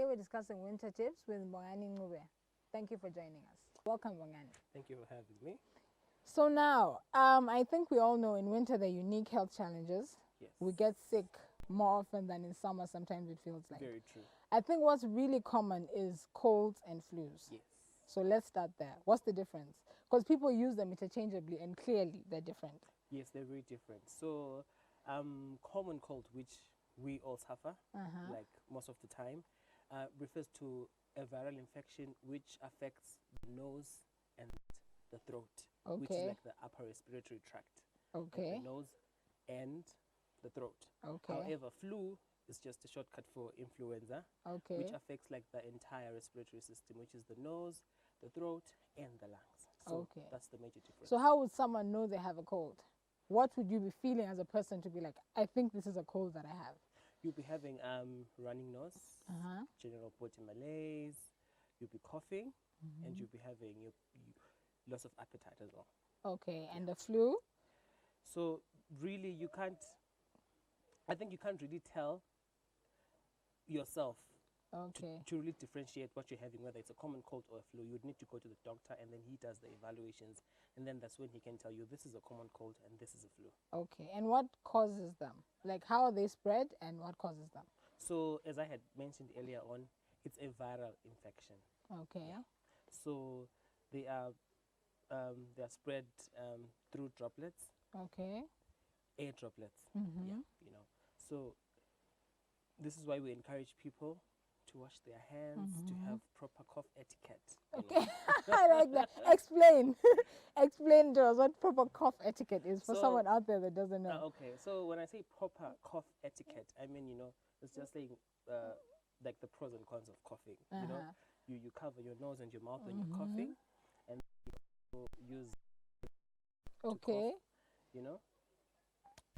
Today we're discussing winter tips with Bongani Ncube. Thank you for joining us. Welcome, Bongani. Thank you for having me. So now, I think we all know in winter there are unique health challenges. Yes. We get sick more often than in summer, sometimes it feels like. Very true. I think what's really common is colds and flus. Yes. So let's start there. What's the difference? Because people use them interchangeably and clearly they're different. Yes, they're very different. So common cold, which we all suffer, like most of the time, refers to a viral infection which affects the nose and the throat, which is like the upper respiratory tract. Okay. Like the nose and the throat. Okay. However, flu is just a shortcut for influenza, which affects like the entire respiratory system, which is the nose, the throat, and the lungs. So that's the major difference. So how would someone know they have a cold? What would you be feeling as a person to be like, I think this is a cold that I have? You'll be having running nose, general body malaise, you'll be coughing, and you'll be having your loss of appetite as well. Okay, and the flu? So really I think you can't really tell yourself to really differentiate what you're having, whether it's a common cold or a flu. You would need to go to the doctor, and then he does the evaluations, and then that's when he can tell you this is a common cold and this is a flu. Okay, and what causes them? Like how are they spread and what causes them? So as I had mentioned earlier on, it's a viral infection. Okay. Yeah. So they are spread through droplets. Okay. Air droplets. Yeah, you know. So this is why we encourage people to wash their hands, to have proper cough etiquette. Okay, I like that. Explain. Explain to us what proper cough etiquette is for someone out there that doesn't know. Okay, so when I say proper cough etiquette, I mean, it's just saying like the pros and cons of coughing. You cover your nose and your mouth when you're coughing, and you use to cough,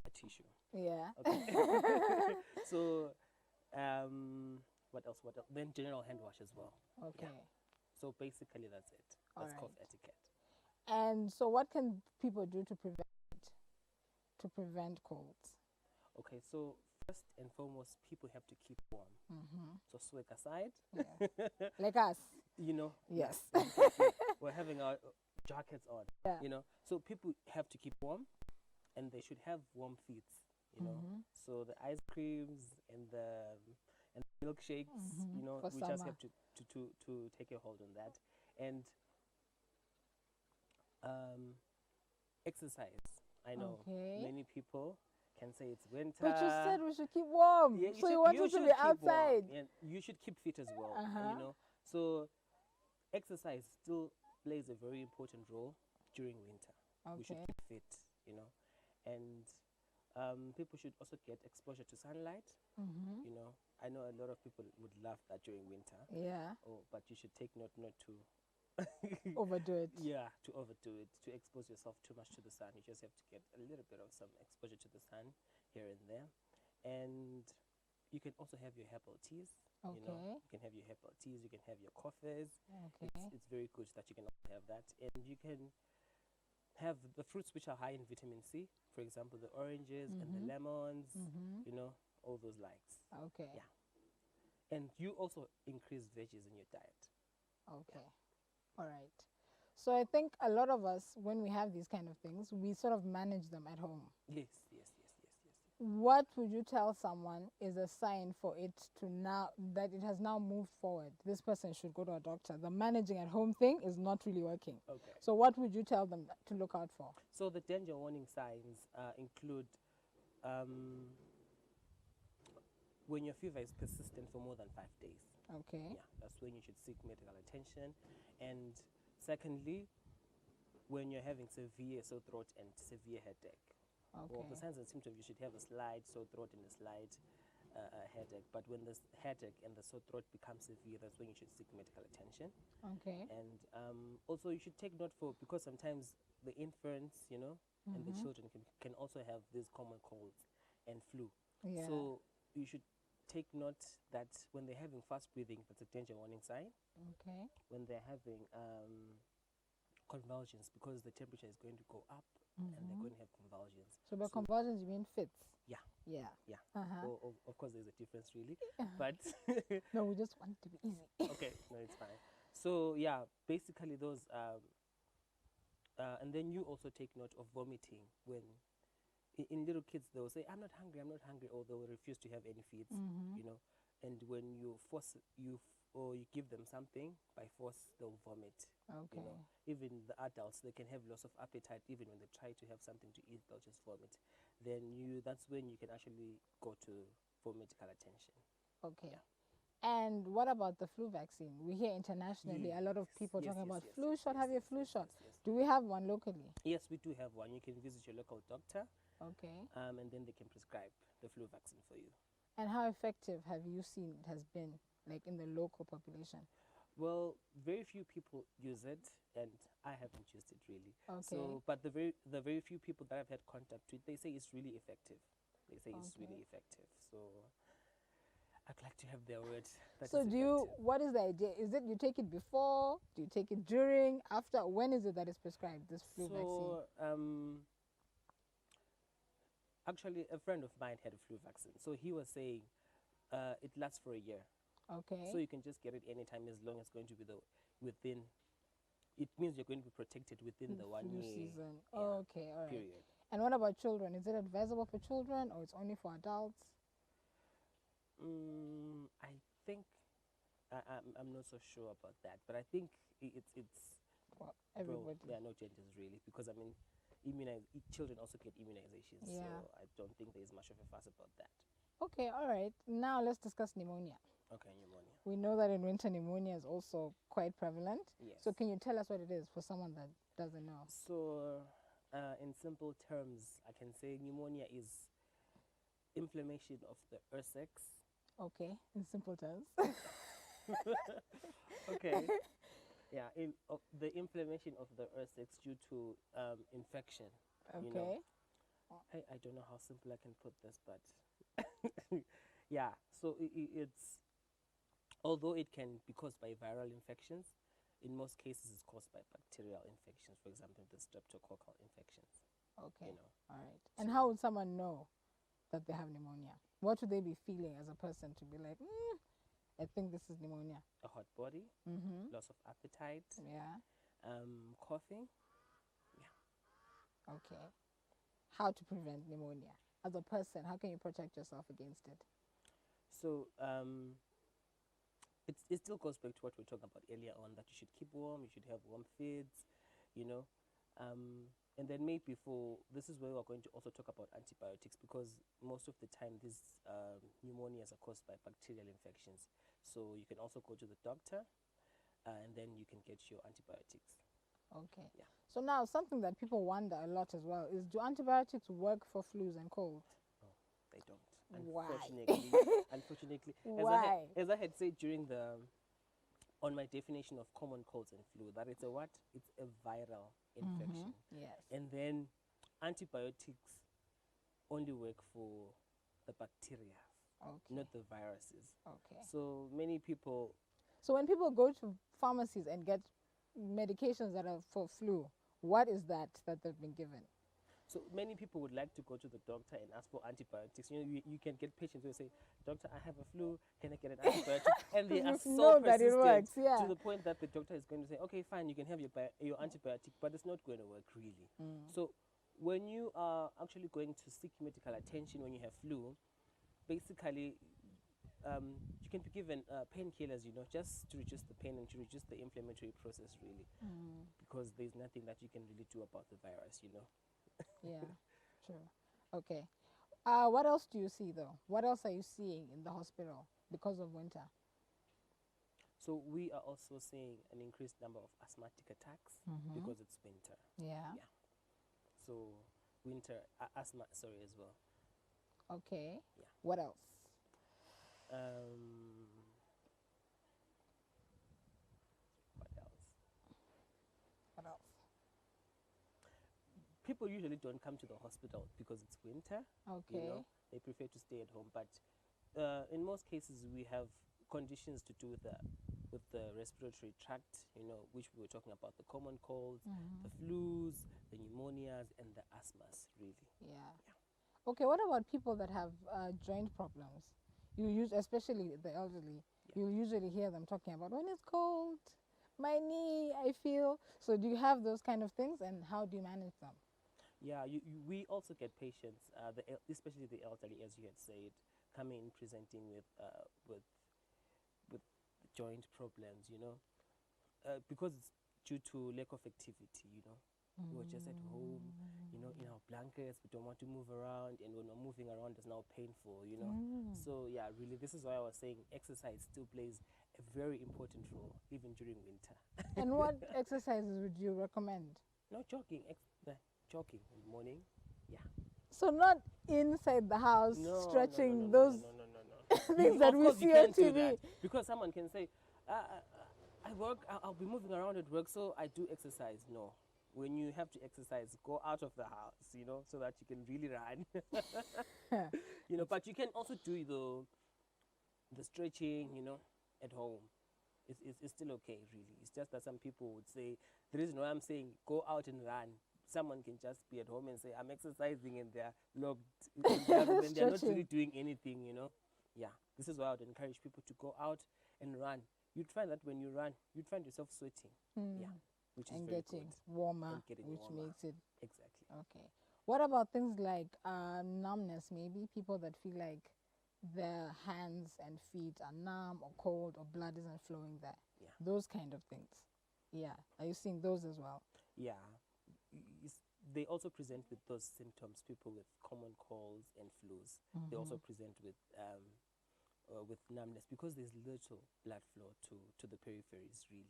a tissue. Yeah. Okay. So what else? Then general hand wash as well. Okay. Yeah. So basically that's it. That's cough etiquette. And so what can people do to prevent colds? Okay, so first and foremost, people have to keep warm. So swag aside. Yeah. Like us. Yes. We're having our jackets on. Yeah. So people have to keep warm, and they should have warm feet. So the ice creams and the milkshakes, we summer. just have to take a hold on that. And exercise. I know many people can say it's winter. But you said we should keep warm. Yeah, so you want us to be outside. And you should keep fit as well. So exercise still plays a very important role during winter. We should keep fit, and people should also get exposure to sunlight. I know a lot of people would love that during winter. Yeah. But you should take note not to overdo it. Yeah, to overdo it, to expose yourself too much to the sun. You just have to get a little bit of some exposure to the sun here and there. And you can also have your herbal teas. You can have your herbal teas, you can have your coffees. It's very good that you can also have that. And you can have the fruits which are high in vitamin C, for example, the oranges and the lemons, all those likes. Okay. Yeah. And you also increase veggies in your diet. Okay. All right. So I think a lot of us, when we have these kind of things, we sort of manage them at home. Yes. What would you tell someone is a sign for it to that it has now moved forward? This person should go to a doctor. The managing at home thing is not really working. Okay. So what would you tell them to look out for? So the danger warning signs include when your fever is persistent for more than 5 days. Okay. Yeah, that's when you should seek medical attention. And secondly, when you're having severe sore throat and severe headache. Okay. Well, the signs and symptoms, you should have a slight sore throat and a slight headache. But when the headache and the sore throat become severe, that's when you should seek medical attention. Okay. And also you should take note because sometimes the infants, and the children can also have these common colds and flu. Yeah. So you should take note that when they're having fast breathing, that's a danger warning sign. Okay. When they're having convulsions, because the temperature is going to go up and they're going to have convulsions. So by convulsions, you mean fits? Yeah. Yeah. Yeah. Of course, there's a difference, really. But no, we just want it to be easy. Okay, no, it's fine. So yeah, basically those. And then you also take note of vomiting when. In little kids, they will say, "I'm not hungry, or they will refuse to have any feeds, you know. And when you force or you give them something by force, they'll vomit. Okay. You know, even the adults, they can have loss of appetite. Even when they try to have something to eat, they'll just vomit. Then that's when you can actually go to for medical attention. Okay. Yeah. And what about the flu vaccine? We hear internationally a lot of people talking about flu shot. Have your flu shot? Do we have one locally? Yes, we do have one. You can visit your local doctor. Okay. And then they can prescribe the flu vaccine for you. And how effective have you seen it has been, like in the local population? Well, very few people use it, and I haven't used it really. Okay. So, but the very few people that I've had contact with, they say it's really effective. They say it's really effective. So, I'd like to have their word. So, what is the idea? Is it you take it before? Do you take it during? After? When is it that is prescribed, this flu vaccine? Actually, a friend of mine had a flu vaccine. So he was saying it lasts for a year. Okay. So you can just get it anytime as long as it's going to be within. It means you're going to be protected within the 1 year season. Yeah, okay, all right. Period. And what about children? Is it advisable for children or it's only for adults? I think I'm not so sure about that, but I think it's well, everybody. There are no changes really, because I mean, children also get immunizations, so I don't think there's much of a fuss about that. Okay, all right. Now let's discuss pneumonia. Okay, pneumonia. We know that in winter pneumonia is also quite prevalent. Yes. So can you tell us what it is for someone that doesn't know? So, in simple terms, I can say pneumonia is inflammation of the air sacs. Okay, in simple terms. Okay. Yeah, the inflammation of the air sacs due to infection. Okay. You know? I don't know how simple I can put this, but yeah. So it's although it can be caused by viral infections, in most cases it's caused by bacterial infections. For example, the streptococcal infections. Okay. You know. All right. And how would someone know that they have pneumonia? What would they be feeling as a person to be like, I think this is pneumonia? A hot body, loss of appetite, coughing. Yeah. Okay. How to prevent pneumonia? As a person, how can you protect yourself against it? So it still goes back to what we were talking about earlier on, that you should keep warm, you should have warm feeds, you know. And then maybe this is where we're going to also talk about antibiotics, because most of the time these pneumonias are caused by bacterial infections. So you can also go to the doctor and then you can get your antibiotics. Okay. Yeah. So now something that people wonder a lot as well is, do antibiotics work for flus and colds? No, they don't. Why? Unfortunately, why? As I had said on my definition of common colds and flu, that it's a what? It's a viral infection. Yes. And then antibiotics only work for the bacteria, not the viruses. Okay. So many people. So when people go to pharmacies and get medications that are for flu, what is that they've been given? So many people would like to go to the doctor and ask for antibiotics. You know, you can get patients who say, "Doctor, I have a flu. Can I get an antibiotic?" And they are so persistent to the point that the doctor is going to say, "Okay, fine, you can have your antibiotic," but it's not going to work really. So when you are actually going to seek medical attention when you have flu, basically you can be given painkillers, you know, just to reduce the pain and to reduce the inflammatory process really, because there's nothing that you can really do about the virus, you know. Yeah, true. Okay. What else do you see though? What else are you seeing in the hospital because of winter? So we are also seeing an increased number of asthmatic attacks because it's winter. Yeah. Yeah. So winter asthma, sorry, as well. Okay. Yeah. What else? What else? What else? People usually don't come to the hospital because it's winter. Okay. You know, they prefer to stay at home. But in most cases, we have conditions to do with the with the respiratory tract, which we were talking about, the common colds, the flus, the pneumonias, and the asthmas, really. Yeah. Okay, what about people that have joint problems? Especially the elderly, you usually hear them talking about when it's cold, my knee, I feel. So do you have those kind of things, and how do you manage them? Yeah, we also get patients, especially the elderly, as you had said, coming in presenting with joint problems, because it's due to lack of activity. We're just at home, in our blankets. We don't want to move around, and when we're moving around, it's now painful. So yeah, really, this is why I was saying exercise still plays a very important role, even during winter. And what exercises would you recommend? No, jogging in the morning. Yeah. So not inside the house stretching those things that we see on TV. Because someone can say, I work, I'll be moving around at work, so I do exercise. No. When you have to exercise, go out of the house, so that you can really run. But you can also do the stretching, at home. It's still okay, really. It's just that some people would say, the reason why I'm saying go out and run, someone can just be at home and say, I'm exercising, and they're locked, and they're not really doing anything, Yeah, this is why I would encourage people to go out and run. You'd find that when you run, you'd find yourself sweating. Yeah. Which is very getting good. warmer, getting which warmer. makes it exactly okay. What about things like numbness? Maybe people that feel like their hands and feet are numb or cold, or blood isn't flowing there. Yeah. Those kind of things. Yeah. Are you seeing those as well? Yeah. They also present with those symptoms. People with common colds and flus. They also present with numbness, because there's little blood flow to the peripheries, really.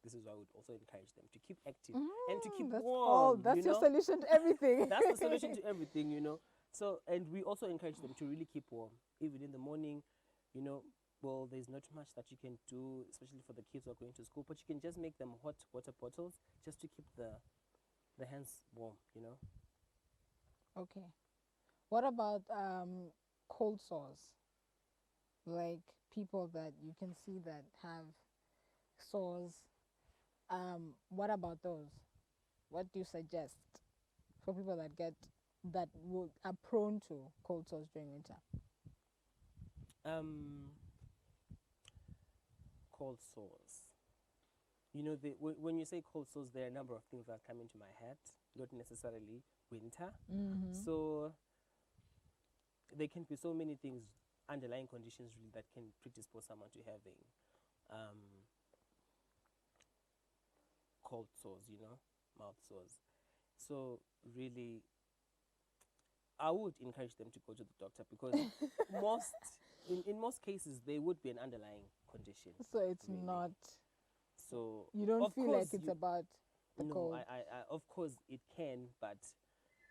This is why I would also encourage them to keep active and to keep warm. That's your solution to everything. That's the solution to everything, So, and we also encourage them to really keep warm, even in the morning. Well, there's not much that you can do, especially for the kids who are going to school, but you can just make them hot water bottles just to keep the hands warm, Okay. What about cold sores? Like people that you can see that have sores. What about those? What do you suggest for people that are prone to cold sores during winter? Cold sores. When you say cold sores, there are a number of things that come into my head, not necessarily winter. So there can be so many things, underlying conditions really, that can predispose someone to having cold sores, mouth sores. So really, I would encourage them to go to the doctor, because in most cases there would be an underlying condition. So it's really not. So you don't feel like it's about the cold. No, I of course it can, but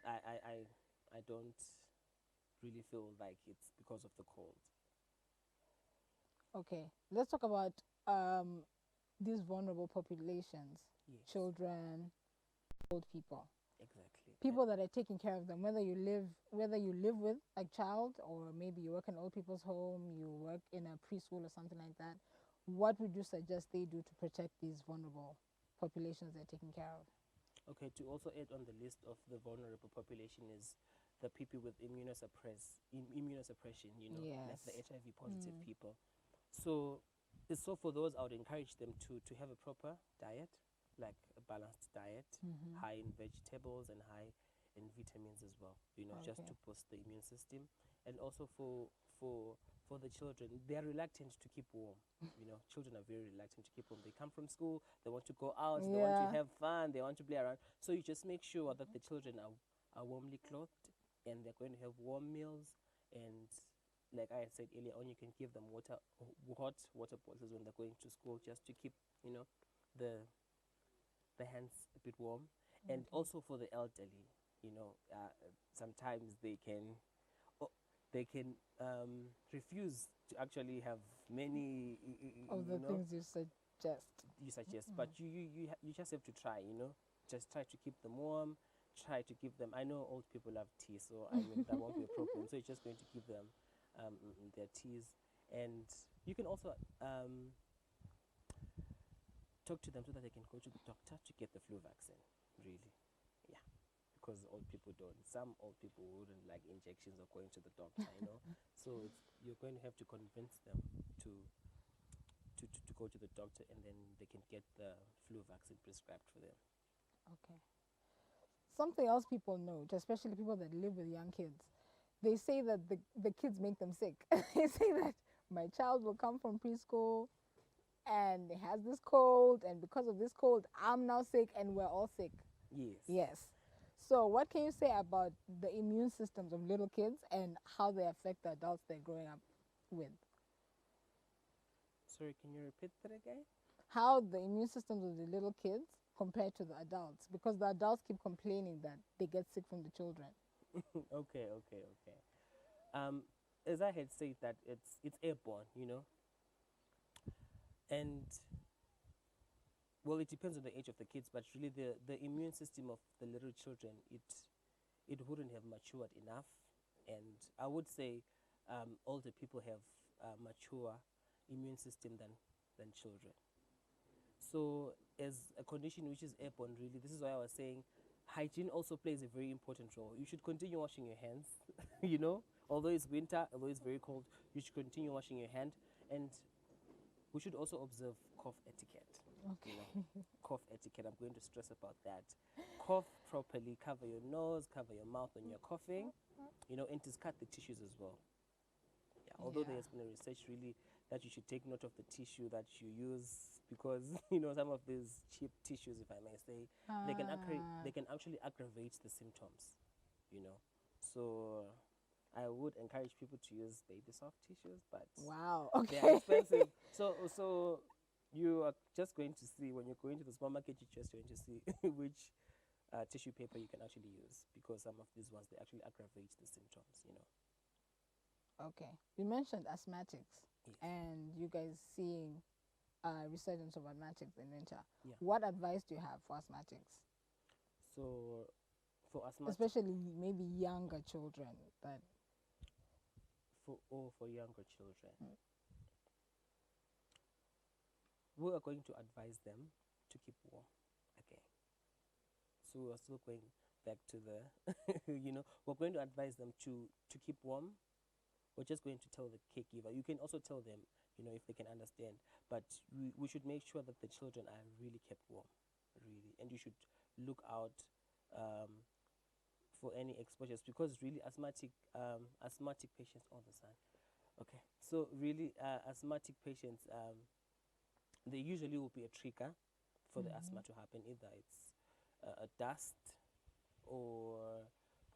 I don't really feel like it's because of the cold. Okay, let's talk about these vulnerable populations. Yes. Children, old people. Exactly. People that are taking care of them, whether you live with a child, or maybe you work in old people's home, you work in a preschool or something like that. What would you suggest they do to protect these vulnerable populations they're taking care of? Okay, to also add on the list of the vulnerable population is the people with immunosuppression, Yes. like the HIV positive people. So for those, I would encourage them to have a proper diet, like a balanced diet, high in vegetables and high in vitamins as well, just to boost the immune system. And also for the children, they're reluctant to keep warm. Children are very reluctant to keep warm. They come from school, they want to go out, they want to have fun, they want to play around. So you just make sure that the children are warmly clothed, and they're going to have warm meals. And like I had said earlier on, you can give them hot water bottles when they're going to school, just to keep the hands a bit warm. And also for the elderly, sometimes they can refuse to actually have many of the things you suggest. But you just have to try, just try to keep them warm, try to give them, I know old people love tea, so I mean that won't be a problem. So you're just going to give them their teas. And you can also talk to them so that they can go to the doctor to get the flu vaccine, really. Yeah, because old people don't. Some old people wouldn't like injections or going to the doctor, you know. So you're going to have to convince them to go to the doctor, and then they can get the flu vaccine prescribed for them. Okay. Something else people know, especially people that live with young kids, they say that the kids make them sick. They say that my child will come from preschool and has this cold, and because of this cold, I'm now sick, and we're all sick. Yes. Yes. So, what can you say about the immune systems of little kids and how they affect the adults they're growing up with? Sorry, can you repeat that again? How the immune systems of the little kids compared to the adults, because the adults keep complaining that they get sick from the children. Okay. As I had said, that it's airborne, you know, and well, it depends on the age of the kids, but really the immune system of the little children, it wouldn't have matured enough, and I would say older people have a mature immune system than children. So as a condition which is airborne, really, this is why I was saying hygiene also plays a very important role. You should continue washing your hands, you know, although it's winter, although it's very cold, you should continue washing your hand, and we should also observe cough etiquette. Okay. You know, cough etiquette. I'm going to stress about that. Cough properly, cover your nose, cover your mouth when you're coughing, you know, and discard the tissues as well. Yeah, although Yeah. there's been a research really that you should take note of the tissue that you use, because you know some of these cheap tissues, if I may say, they can actually aggravate the symptoms, you know. So I would encourage people to use baby soft tissues, but Wow. they're Okay. expensive. So you are just going to see, when you're going to the supermarket, you're just going to see which tissue paper you can actually use, because some of these ones, they actually aggravate the symptoms, you know. Okay. You mentioned asthmatics, Yes. and you guys seeing resurgence of asthmatics in winter. Yeah. What advice do you have for asthmatics? So for asthmatic, Especially maybe younger children that for younger children, Mm. we are going to advise them to keep warm again. So we are still going back to the, you know, we're going to advise them to keep warm. We're just going to tell the caregiver. You can also tell them, you know, if they can understand. But we should make sure that the children are really kept warm, really. And you should look out for any exposures, because really asthmatic patients all the time. Okay, so really asthmatic patients, there usually will be a trigger for the asthma to happen. Either it's a dust or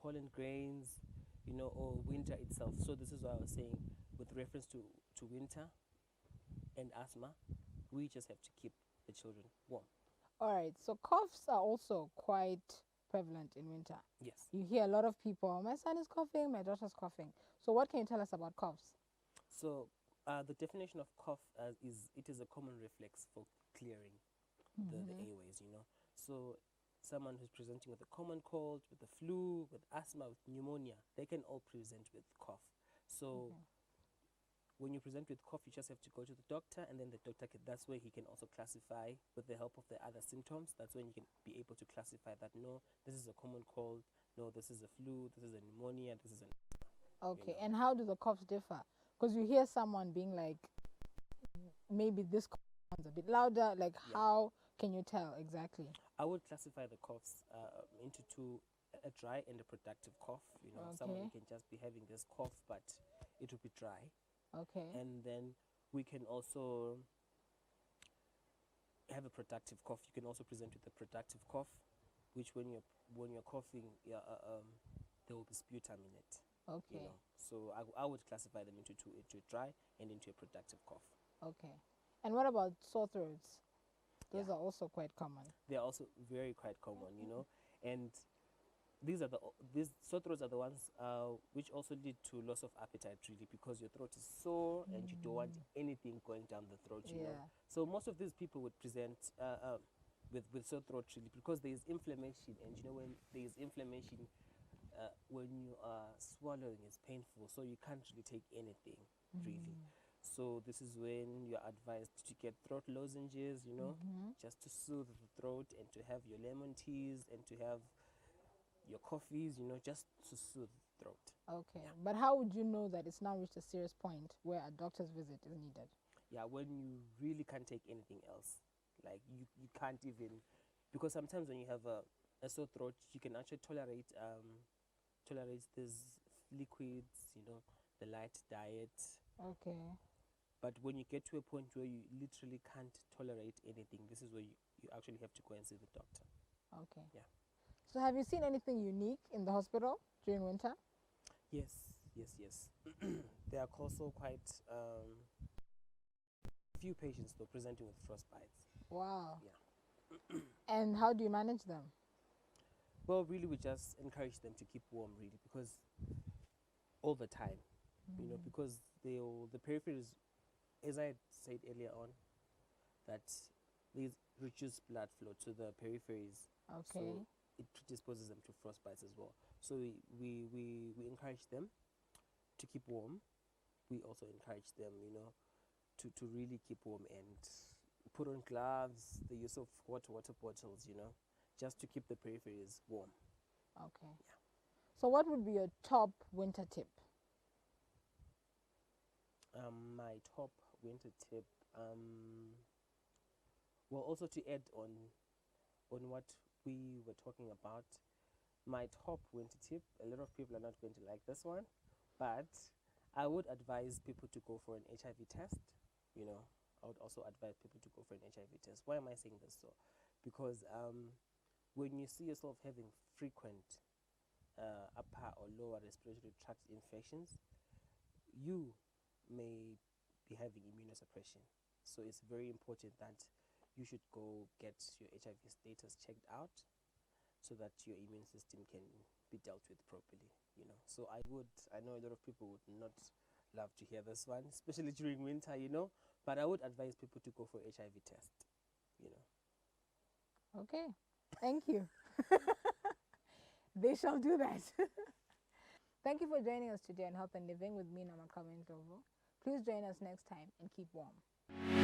pollen grains, you know, or winter itself. So this is what I was saying with reference to winter and asthma. We just have to keep the children warm. All right. So coughs are also quite prevalent in winter. Yes. You hear a lot of people, "Oh, my son is coughing, my daughter's coughing." So what can you tell us about coughs? So the definition of cough is, it is a common reflex for clearing the airways, you know. So someone who's presenting with a common cold, with the flu, with asthma, with pneumonia, they can all present with cough. So when you present with cough, you just have to go to the doctor, and then the doctor that's where he can also classify with the help of the other symptoms. That's when you can be able to classify that, no, this is a common cold, no, this is a flu, this is a pneumonia, this is an asthma. Okay. You know. And how do the coughs differ? Because you hear someone being like, maybe this cough sounds a bit louder. Like, Yeah. how can you tell exactly? I would classify the coughs into two: a dry and a productive cough. You know, someone can just be having this cough, but it will be dry. Okay. And then we can also have a productive cough. You can also present with a productive cough, which when you're coughing, there will be sputum in it. Okay. You know, so I would classify them into two: into a dry and into a productive cough. Okay. And what about sore throats? Those Yeah. are also quite common. They are also very quite common, you know, and these sore throats are the ones which also lead to loss of appetite, really, because your throat is sore and you don't want anything going down the throat, you know. So most of these people would present with sore throat, really, because there is inflammation, and you know, when there is inflammation, when you are swallowing, it's painful, so you can't really take anything, really. So this is when you're advised to get throat lozenges, you know, just to soothe the throat, and to have your lemon teas and to have your coffees, you know, just to soothe the throat. Okay, but how would you know that it's now reached a serious point where a doctor's visit is needed? Yeah, when you really can't take anything else, like you can't even, because sometimes when you have a sore throat, you can actually tolerate these liquids, you know, the light diet. Okay. But when you get to a point where you literally can't tolerate anything, this is where you actually have to go and see the doctor. Okay. Yeah. So have you seen anything unique in the hospital during winter? Yes. There are also quite few patients though presenting with frostbites. Wow. Yeah. And how do you manage them? Well, really, we just encourage them to keep warm, really, because all the time, you know, because the peripheries, as I said earlier on, that there's reduced blood flow to the peripheries, Okay. so it predisposes them to frostbites as well. So we encourage them to keep warm. We also encourage them, you know, to really keep warm and put on gloves, the use of water bottles, you know, just to keep the peripheries warm. Okay. Yeah. So what would be your top winter tip? My top winter tip, well, also to add on what we were talking about, my top winter tip, a lot of people are not going to like this one, but I would advise people to go for an HIV test. You know, I would also advise people to go for an HIV test. Why am I saying this so? Because when you see yourself having frequent upper or lower respiratory tract infections, you may be having immunosuppression. So it's very important that you should go get your HIV status checked out so that your immune system can be dealt with properly, you know. So I know a lot of people would not love to hear this one, especially during winter, you know, but I would advise people to go for HIV test, you know. Okay. Thank you. They shall do that. Thank you for joining us today on Health and Living with me, Nomaqhawe Ndlovu. Please join us next time and keep warm.